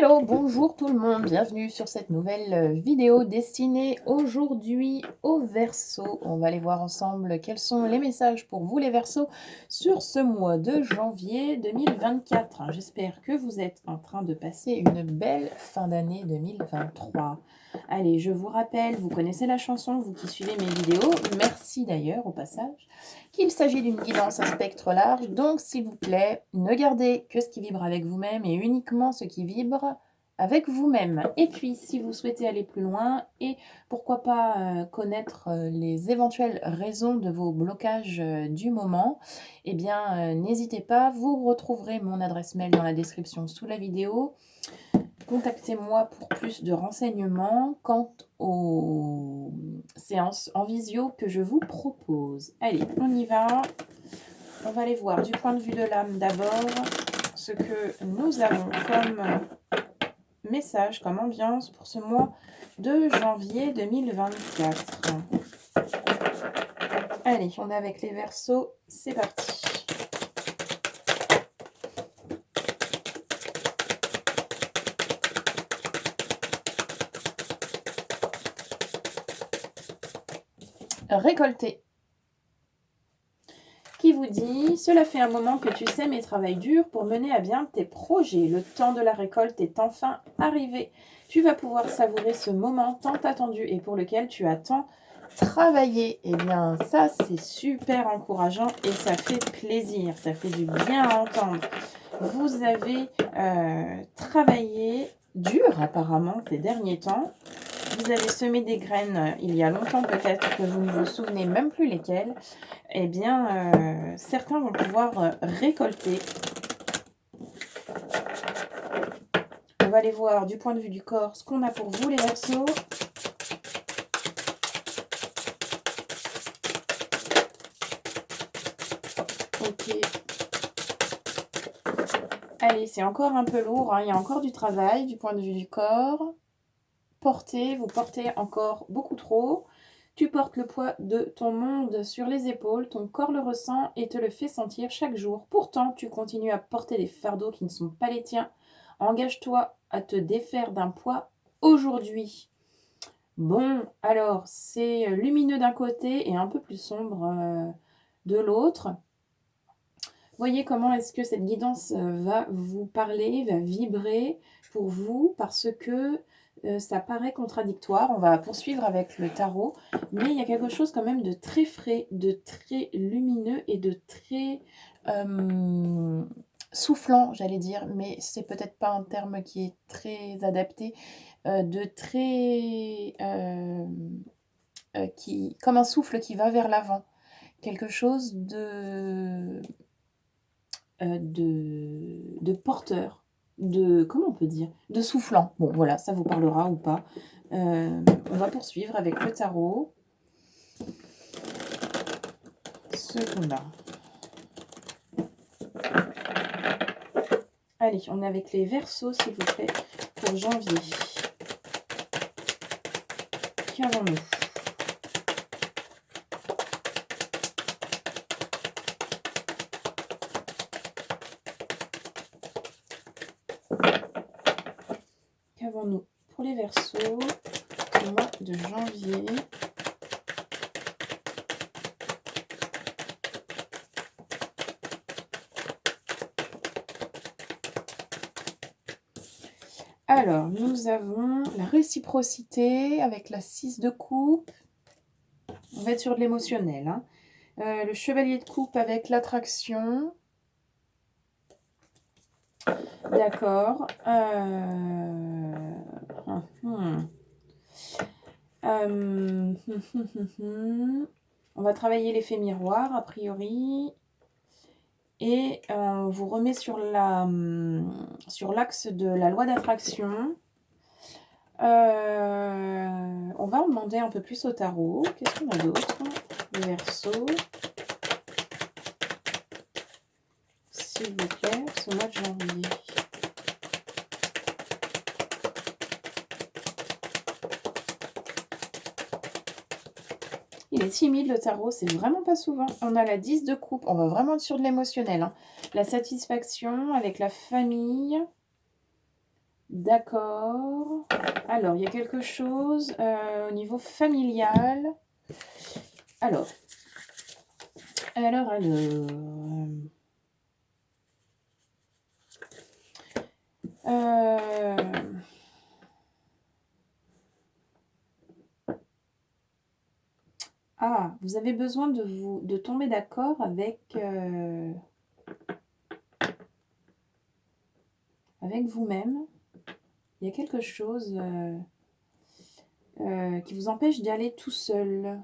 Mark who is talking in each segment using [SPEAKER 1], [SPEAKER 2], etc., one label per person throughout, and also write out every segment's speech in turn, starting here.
[SPEAKER 1] Hello, bonjour tout le monde, bienvenue sur cette nouvelle vidéo destinée aujourd'hui aux Verseaux. On va aller voir ensemble quels sont les messages pour vous les Verseaux sur ce mois de janvier 2024. J'espère que vous êtes en train de passer une belle fin d'année 2023. Allez, je vous rappelle, vous connaissez la chanson, vous qui suivez mes vidéos, merci d'ailleurs au passage, qu'il s'agit d'une guidance à spectre large, donc s'il vous plaît, ne gardez que ce qui vibre avec vous-même et uniquement ce qui vibre avec vous-même. Et puis, si vous souhaitez aller plus loin et pourquoi pas connaître les éventuelles raisons de vos blocages du moment, eh bien, n'hésitez pas, vous retrouverez mon adresse mail dans la description sous la vidéo. Contactez-moi pour plus de renseignements quant aux séances en visio que je vous propose. Allez, on y va. On va aller voir du point de vue de l'âme d'abord ce que nous avons comme message, comme ambiance pour ce mois de janvier 2024. Allez, on est avec les Verseaux, c'est parti. Récolter. Qui vous dit « Cela fait un moment que tu sèmes et travailles dur pour mener à bien tes projets. Le temps de la récolte est enfin arrivé. Tu vas pouvoir savourer ce moment tant attendu et pour lequel tu as tant travaillé. » Eh bien, ça, c'est super encourageant et ça fait plaisir. Ça fait du bien à entendre. Vous avez travaillé dur, apparemment, ces derniers temps. Vous avez semé des graines il y a longtemps peut-être que vous ne vous souvenez même plus lesquelles. Eh bien, certains vont pouvoir récolter. On va aller voir du point de vue du corps ce qu'on a pour vous les Verseaux. Ok. Allez, c'est encore un peu lourd, hein. Il y a encore du travail du point de vue du corps. Vous portez encore beaucoup trop. Tu portes le poids de ton monde sur les épaules, ton corps le ressent et te le fait sentir chaque jour. Pourtant, tu continues à porter des fardeaux qui ne sont pas les tiens. Engage-toi à te défaire d'un poids aujourd'hui. Bon, alors, c'est lumineux d'un côté et un peu plus sombre de l'autre. Voyez comment est-ce que cette guidance va vous parler, va vibrer pour vous, parce que ça paraît contradictoire. On va poursuivre avec le tarot, mais il y a quelque chose quand même de très frais, de très lumineux et de très soufflant, j'allais dire, mais c'est peut-être pas un terme qui est très adapté, de très... comme un souffle qui va vers l'avant. Quelque chose de porteur, comment on peut dire, de soufflant. Bon, voilà, ça vous parlera ou pas. On va poursuivre avec le tarot. Ce qu'on a. Allez, on est avec les Verseaux, s'il vous plaît, pour janvier. Qu'avons-nous ? Qu'avons-nous pour les Verseaux au mois de janvier ? Alors, nous avons la réciprocité avec la 6 de coupe. On va être sur de l'émotionnel. Hein. Le chevalier de coupe avec l'attraction. D'accord. On va travailler l'effet miroir, a priori. Et on vous remet sur l'axe de la loi d'attraction. On va en demander un peu plus au tarot. Qu'est-ce qu'on a d'autre ? Le Verseau. S'il vous plaît, ce mois de janvier. Il est timide le tarot, c'est vraiment pas souvent. On a la 10 de coupe, on va vraiment être sur de l'émotionnel. Hein. La satisfaction avec la famille. D'accord. Alors, il y a quelque chose au niveau familial. Alors. Euh, Ah, vous avez besoin de tomber d'accord avec vous-même. Il y a quelque chose qui vous empêche d'y aller tout seul.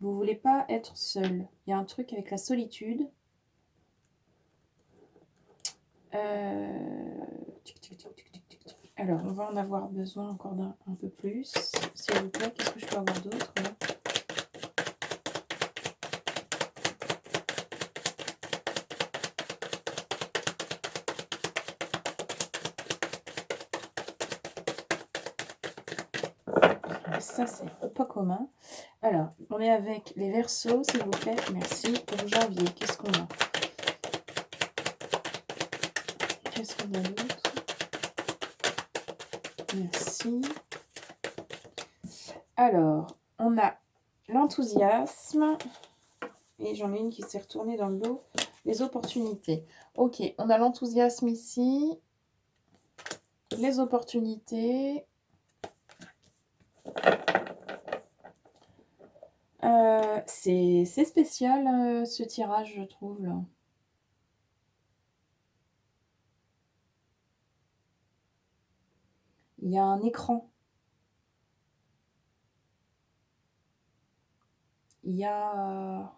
[SPEAKER 1] Vous ne voulez pas être seul. Il y a un truc avec la solitude. Tic, tic, tic, tic, tic, tic, tic. Alors, on va en avoir besoin encore d'un un peu plus. S'il vous plaît, qu'est-ce que je peux avoir d'autre là? Ça, c'est pas commun. Alors, on est avec les Verseaux, s'il vous plaît. Merci. Pour janvier, qu'est-ce qu'on a? Qu'est-ce qu'on a d'autre? Merci. Alors, on a l'enthousiasme. Et j'en ai une qui s'est retournée dans le lot. Les opportunités. Ok, on a l'enthousiasme ici. Les opportunités. C'est spécial ce tirage, je trouve. Là. Il y a un écran. Il y a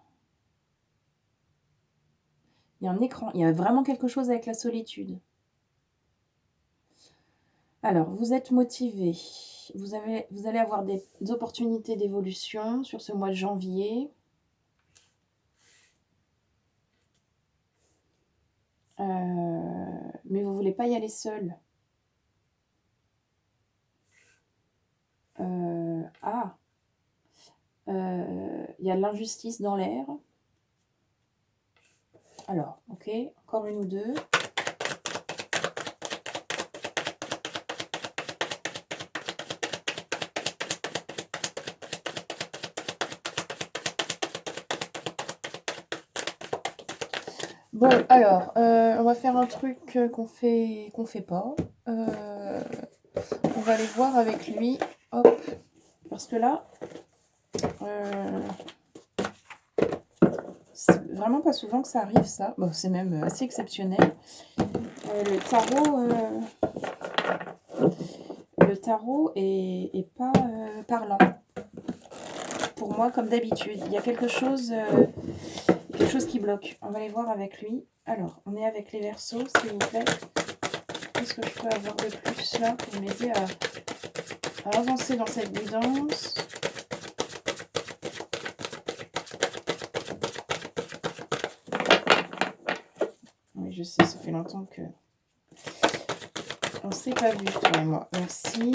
[SPEAKER 1] un écran. Il y a vraiment quelque chose avec la solitude. Alors, vous êtes motivé. Vous allez avoir des opportunités d'évolution sur ce mois de janvier. Mais vous ne voulez pas y aller seul. Il y a de l'injustice dans l'air. Alors, ok, encore une ou deux. Bon, alors, on va faire un truc qu'on fait pas. On va aller voir avec lui. Hop. Parce que là, c'est vraiment pas souvent que ça arrive, ça. Bon, c'est même assez exceptionnel. Le tarot est pas parlant. Pour moi, comme d'habitude. Il y a quelque chose qui bloque. On va aller voir avec lui. Alors, on est avec les Verseaux, s'il vous plaît. Qu'est-ce que je peux avoir de plus là pour m'aider à avancer dans cette guidance? Oui, je sais, ça fait longtemps que on s'est pas vu, toi et moi. Merci.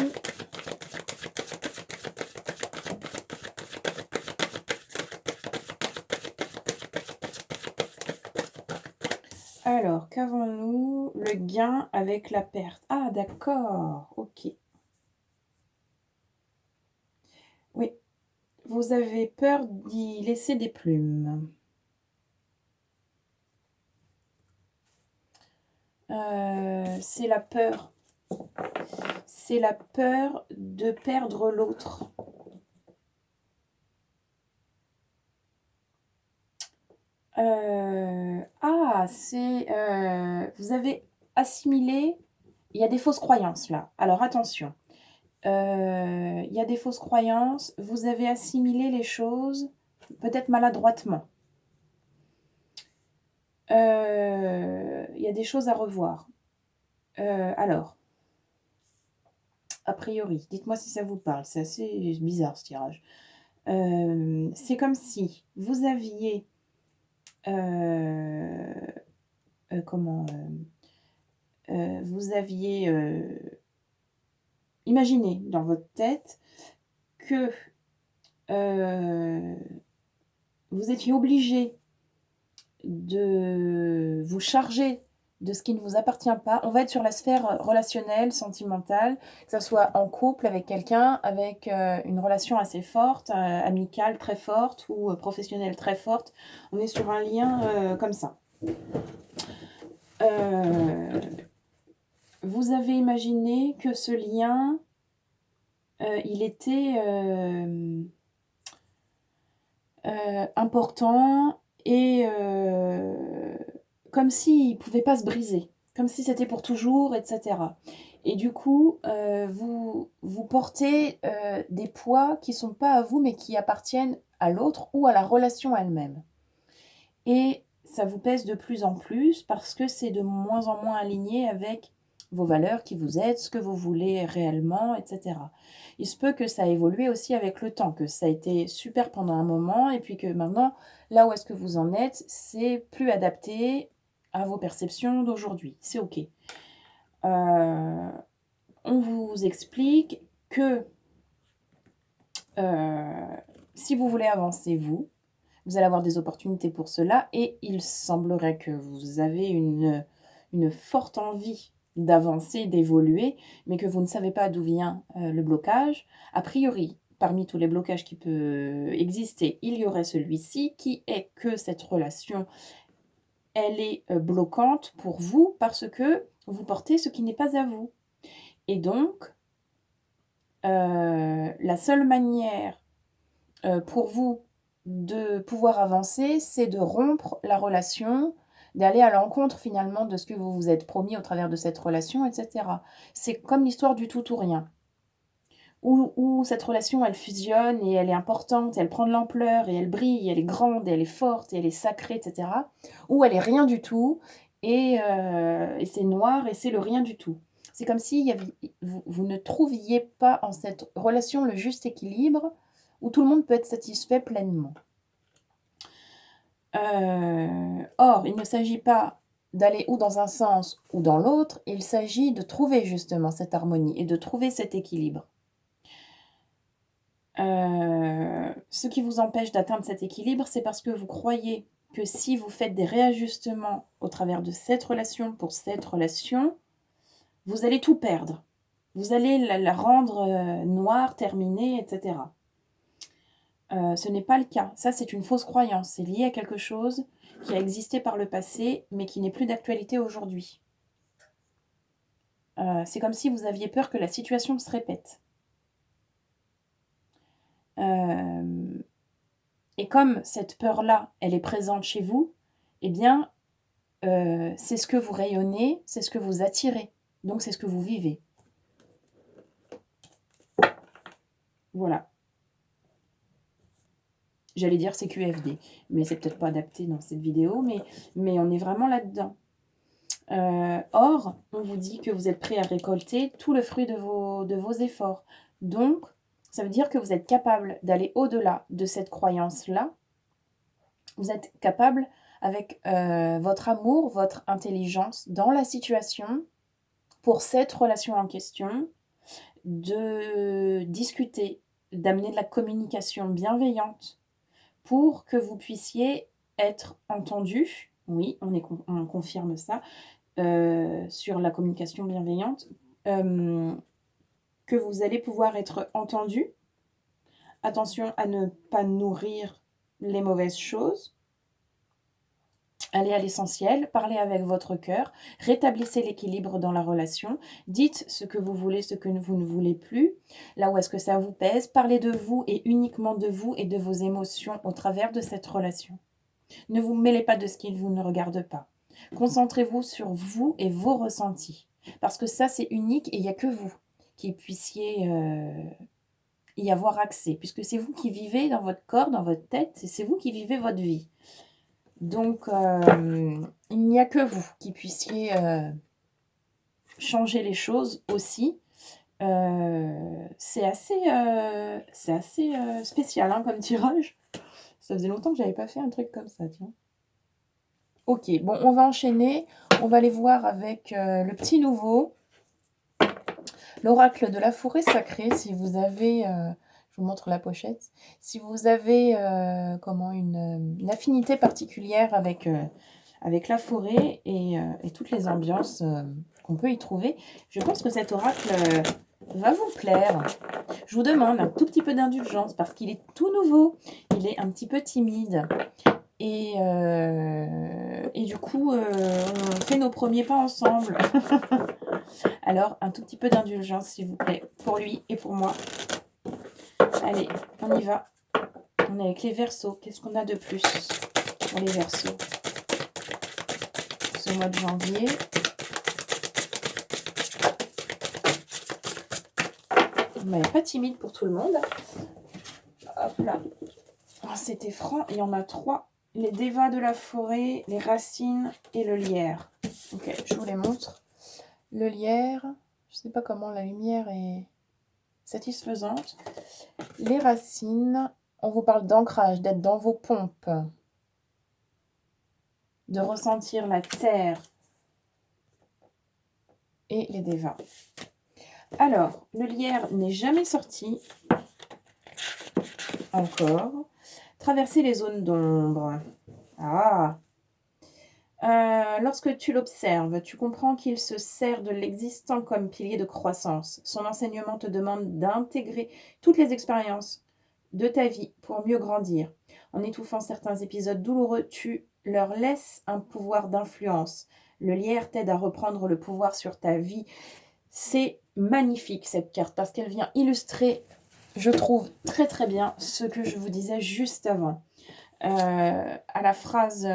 [SPEAKER 1] Alors, qu'avons-nous? Le gain avec la perte. Ah, d'accord. Ok. Oui. Vous avez peur d'y laisser des plumes. C'est la peur. C'est la peur de perdre l'autre. Vous avez assimilé. Il y a des fausses croyances là. Alors attention. Il y a des fausses croyances. Vous avez assimilé les choses peut-être maladroitement. Il y a des choses à revoir. Alors, a priori, dites-moi si ça vous parle. C'est assez bizarre ce tirage. C'est comme si vous aviez vous aviez imaginé dans votre tête que vous étiez obligé de vous charger de ce qui ne vous appartient pas. On va être sur la sphère relationnelle, sentimentale, que ça soit en couple avec quelqu'un, avec une relation assez forte, amicale très forte ou professionnelle très forte. On est sur un lien comme ça. Vous avez imaginé que ce lien, il était important et comme s'il ne pouvait pas se briser, comme si c'était pour toujours, etc. Et du coup, vous portez des poids qui ne sont pas à vous, mais qui appartiennent à l'autre ou à la relation elle-même. Et ça vous pèse de plus en plus parce que c'est de moins en moins aligné avec vos valeurs, qui vous êtes, ce que vous voulez réellement, etc. Il se peut que ça a évolué aussi avec le temps, que ça a été super pendant un moment et puis que maintenant, là où est-ce que vous en êtes, c'est plus adapté à vos perceptions d'aujourd'hui. C'est OK. On vous explique que si vous voulez avancer, vous allez avoir des opportunités pour cela et il semblerait que vous avez une forte envie d'avancer, d'évoluer, mais que vous ne savez pas d'où vient le blocage. A priori, parmi tous les blocages qui peuvent exister, il y aurait celui-ci qui est que cette relation, elle est bloquante pour vous parce que vous portez ce qui n'est pas à vous. Et donc, la seule manière pour vous de pouvoir avancer, c'est de rompre la relation, d'aller à l'encontre finalement de ce que vous vous êtes promis au travers de cette relation, etc. C'est comme l'histoire du tout ou rien, où cette relation, elle fusionne et elle est importante, elle prend de l'ampleur et elle brille, elle est grande, et elle est forte, et elle est sacrée, etc. Ou elle est rien du tout et c'est noir et c'est le rien du tout. C'est comme si vous ne trouviez pas en cette relation le juste équilibre où tout le monde peut être satisfait pleinement. Or, il ne s'agit pas d'aller ou dans un sens ou dans l'autre, il s'agit de trouver justement cette harmonie et de trouver cet équilibre. Ce qui vous empêche d'atteindre cet équilibre, c'est parce que vous croyez que si vous faites des réajustements au travers de cette relation, pour cette relation, vous allez tout perdre. Vous allez la rendre noire, terminée, etc. Ce n'est pas le cas. Ça, c'est une fausse croyance. C'est lié à quelque chose qui a existé par le passé, mais qui n'est plus d'actualité aujourd'hui. C'est comme si vous aviez peur que la situation se répète. Et comme cette peur-là, elle est présente chez vous, eh bien, c'est ce que vous rayonnez, c'est ce que vous attirez. Donc, c'est ce que vous vivez. Voilà. J'allais dire CQFD, mais c'est peut-être pas adapté dans cette vidéo, mais on est vraiment là-dedans. Or, on vous dit que vous êtes prêt à récolter tout le fruit de vos efforts. Donc, ça veut dire que vous êtes capable d'aller au-delà de cette croyance-là. Vous êtes capable, avec votre amour, votre intelligence dans la situation, pour cette relation en question, de discuter, d'amener de la communication bienveillante pour que vous puissiez être entendu. Oui, on confirme ça. Sur la communication bienveillante, que vous allez pouvoir être entendu. Attention à ne pas nourrir les mauvaises choses. Allez à l'essentiel, parlez avec votre cœur, rétablissez l'équilibre dans la relation, dites ce que vous voulez, ce que vous ne voulez plus, là où est-ce que ça vous pèse, parlez de vous et uniquement de vous et de vos émotions au travers de cette relation. Ne vous mêlez pas de ce qui vous ne regarde pas. Concentrez-vous sur vous et vos ressentis. Parce que ça, c'est unique et il n'y a que vous qui puissiez y avoir accès. Puisque c'est vous qui vivez dans votre corps, dans votre tête, et c'est vous qui vivez votre vie. Donc, il n'y a que vous qui puissiez changer les choses aussi. C'est assez spécial hein, comme tirage. Ça faisait longtemps que j'avais pas fait un truc comme ça, tiens. Ok, bon, on va enchaîner. On va aller voir avec le petit nouveau, l'oracle de la forêt sacrée. Si vous avez, je vous montre la pochette, si vous avez une affinité particulière avec avec la forêt et toutes les ambiances qu'on peut y trouver. Je pense que cet oracle va vous plaire. Je vous demande un tout petit peu d'indulgence parce qu'il est tout nouveau, il est un petit peu timide. Et du coup, on fait nos premiers pas ensemble. Alors, un tout petit peu d'indulgence, s'il vous plaît, pour lui et pour moi. Allez, on y va. On est avec les Verseaux. Qu'est-ce qu'on a de plus pour les Verseaux ce mois de janvier? Mais pas timide pour tout le monde. Hop là. Oh, c'était franc. Il y en a 3. Les dévas de la forêt, les racines et le lierre. Ok, je vous les montre. Le lierre, je ne sais pas comment la lumière est satisfaisante. Les racines, on vous parle d'ancrage, d'être dans vos pompes, de ressentir la terre et les dévas. Alors, le lierre n'est jamais sorti encore. Traverser les zones d'ombre. Ah. Lorsque tu l'observes, tu comprends qu'il se sert de l'existant comme pilier de croissance. Son enseignement te demande d'intégrer toutes les expériences de ta vie pour mieux grandir. En étouffant certains épisodes douloureux, tu leur laisses un pouvoir d'influence. Le lierre t'aide à reprendre le pouvoir sur ta vie. C'est magnifique cette carte parce qu'elle vient illustrer, je trouve, très très bien ce que je vous disais juste avant. À la phrase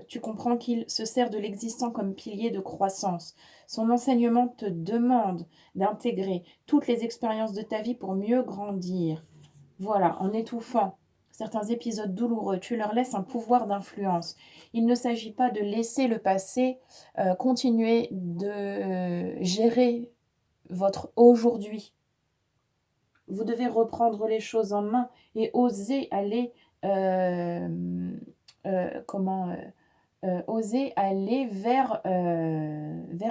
[SPEAKER 1] tu comprends qu'il se sert de l'existant comme pilier de croissance. Son enseignement te demande d'intégrer toutes les expériences de ta vie pour mieux grandir. Voilà, en étouffant certains épisodes douloureux, tu leur laisses un pouvoir d'influence. Il ne s'agit pas de laisser le passé continuer de gérer votre aujourd'hui. Vous devez reprendre les choses en main et oser aller oser aller vers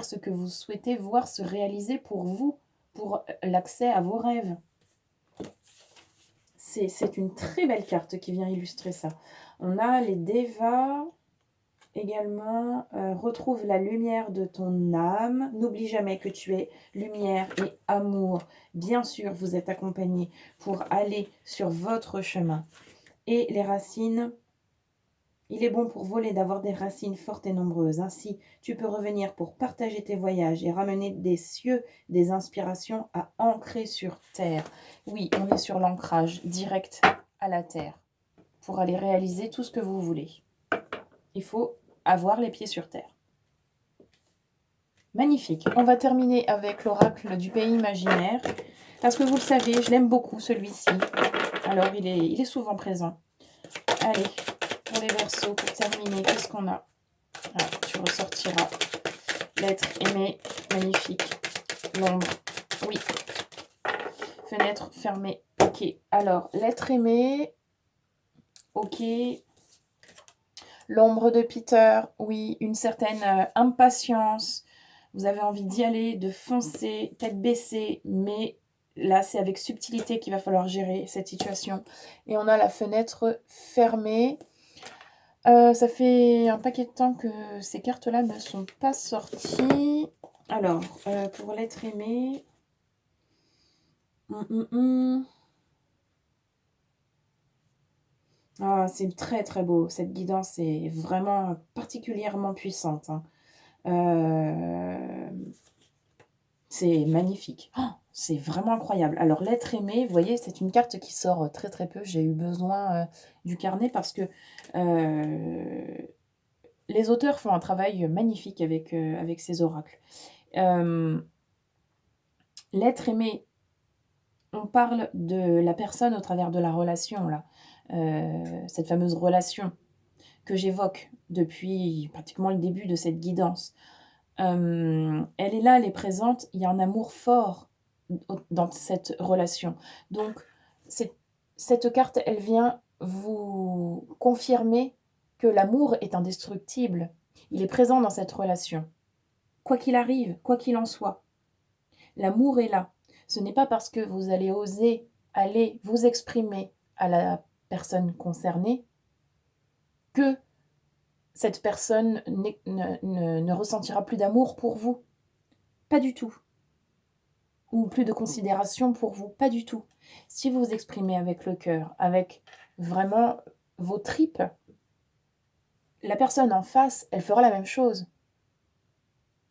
[SPEAKER 1] ce que vous souhaitez voir se réaliser pour vous, pour l'accès à vos rêves. C'est une très belle carte qui vient illustrer ça. On a les Devas également. Retrouve la lumière de ton âme. N'oublie jamais que tu es lumière et amour. Bien sûr, vous êtes accompagné pour aller sur votre chemin. Et les racines, il est bon pour voler d'avoir des racines fortes et nombreuses. Ainsi, tu peux revenir pour partager tes voyages et ramener des cieux, des inspirations à ancrer sur terre. Oui, on est sur l'ancrage direct à la terre pour aller réaliser tout ce que vous voulez. Il faut avoir les pieds sur terre. Magnifique. On va terminer avec l'oracle du pays imaginaire. Parce que vous le savez, je l'aime beaucoup celui-ci. Alors, il est souvent présent. Allez, pour les Verseaux, pour terminer, qu'est-ce qu'on a? Alors, tu ressortiras. L'être aimé, magnifique. L'ombre, oui. Fenêtre fermée, ok. Alors, l'être aimé, ok. L'ombre de Peter, oui. Une certaine impatience. Vous avez envie d'y aller, de foncer, tête baissée, mais là, c'est avec subtilité qu'il va falloir gérer cette situation. Et on a la fenêtre fermée. Ça fait un paquet de temps que ces cartes-là ne sont pas sorties. Alors, pour l'être aimé... Ah, c'est très très beau. Cette guidance est vraiment particulièrement puissante. Hein. C'est magnifique. Oh, c'est vraiment incroyable. Alors, l'être aimé, vous voyez, c'est une carte qui sort très très peu. J'ai eu besoin du carnet parce que les auteurs font un travail magnifique avec ces oracles. L'être aimé, on parle de la personne au travers de la relation, là. Cette fameuse relation que j'évoque depuis pratiquement le début de cette guidance. Elle est là, elle est présente, il y a un amour fort dans cette relation. Donc, cette carte, elle vient vous confirmer que l'amour est indestructible. Il est présent dans cette relation. Quoi qu'il arrive, quoi qu'il en soit, l'amour est là. Ce n'est pas parce que vous allez oser aller vous exprimer à la personne concernée que cette personne ne ressentira plus d'amour pour vous. Pas du tout. Ou plus de considération pour vous, pas du tout. Si vous vous exprimez avec le cœur, avec vraiment vos tripes, la personne en face, elle fera la même chose.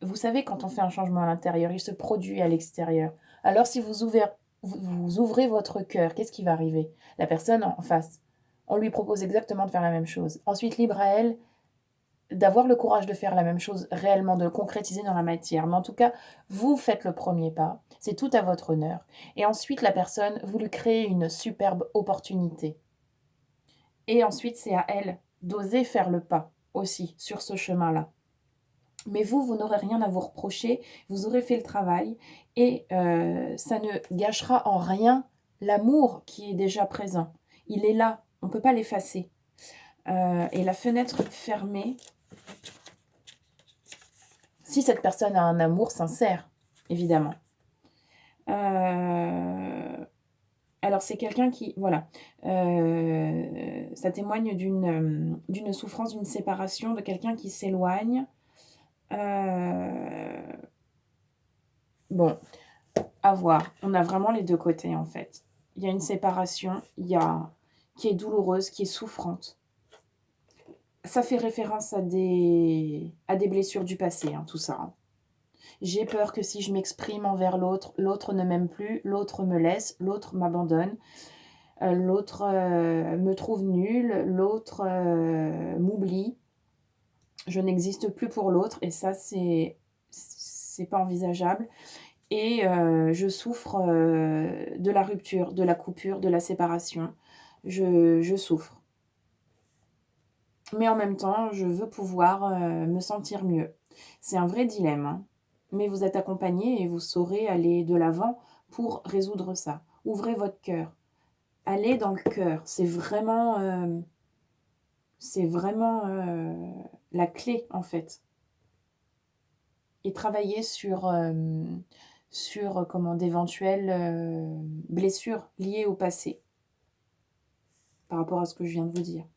[SPEAKER 1] Vous savez, quand on fait un changement à l'intérieur, il se produit à l'extérieur. Alors si vous ouvrez votre cœur, qu'est-ce qui va arriver? La personne en face, on lui propose exactement de faire la même chose. Ensuite, libre à elle d'avoir le courage de faire la même chose réellement, de le concrétiser dans la matière. Mais en tout cas, vous faites le premier pas, c'est tout à votre honneur. Et ensuite, la personne, vous lui créez une superbe opportunité. Et ensuite, c'est à elle d'oser faire le pas aussi sur ce chemin-là. Mais vous n'aurez rien à vous reprocher, vous aurez fait le travail et ça ne gâchera en rien l'amour qui est déjà présent. Il est là, on ne peut pas l'effacer. Et la fenêtre fermée, si cette personne a un amour sincère, évidemment. Alors c'est quelqu'un qui, voilà, ça témoigne d'une souffrance, d'une séparation, de quelqu'un qui s'éloigne. Bon, à voir. On a vraiment les 2 côtés, en fait. Il y a une séparation, qui est douloureuse, qui est souffrante. Ça fait référence à des blessures du passé, hein, tout ça, hein. J'ai peur que si je m'exprime envers l'autre, l'autre ne m'aime plus, l'autre me laisse, l'autre m'abandonne, l'autre, me trouve nulle, l'autre, m'oublie. Je n'existe plus pour l'autre et ça, c'est pas envisageable. Et je souffre de la rupture, de la coupure, de la séparation. Je souffre. Mais en même temps, je veux pouvoir me sentir mieux. C'est un vrai dilemme, hein. Mais vous êtes accompagné et vous saurez aller de l'avant pour résoudre ça. Ouvrez votre cœur. Allez dans le cœur. C'est vraiment la clé, en fait. Et travailler sur comment d'éventuelles blessures liées au passé, par rapport à ce que je viens de vous dire.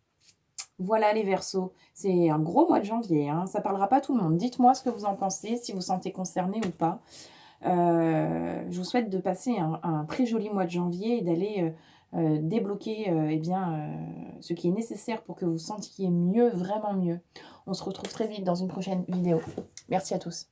[SPEAKER 1] Voilà les Verseaux, c'est un gros mois de janvier, hein. Ça parlera pas à tout le monde. Dites-moi ce que vous en pensez, si vous sentez concerné ou pas. Je vous souhaite de passer un très joli mois de janvier et d'aller débloquer ce qui est nécessaire pour que vous sentiez mieux, vraiment mieux. On se retrouve très vite dans une prochaine vidéo. Merci à tous.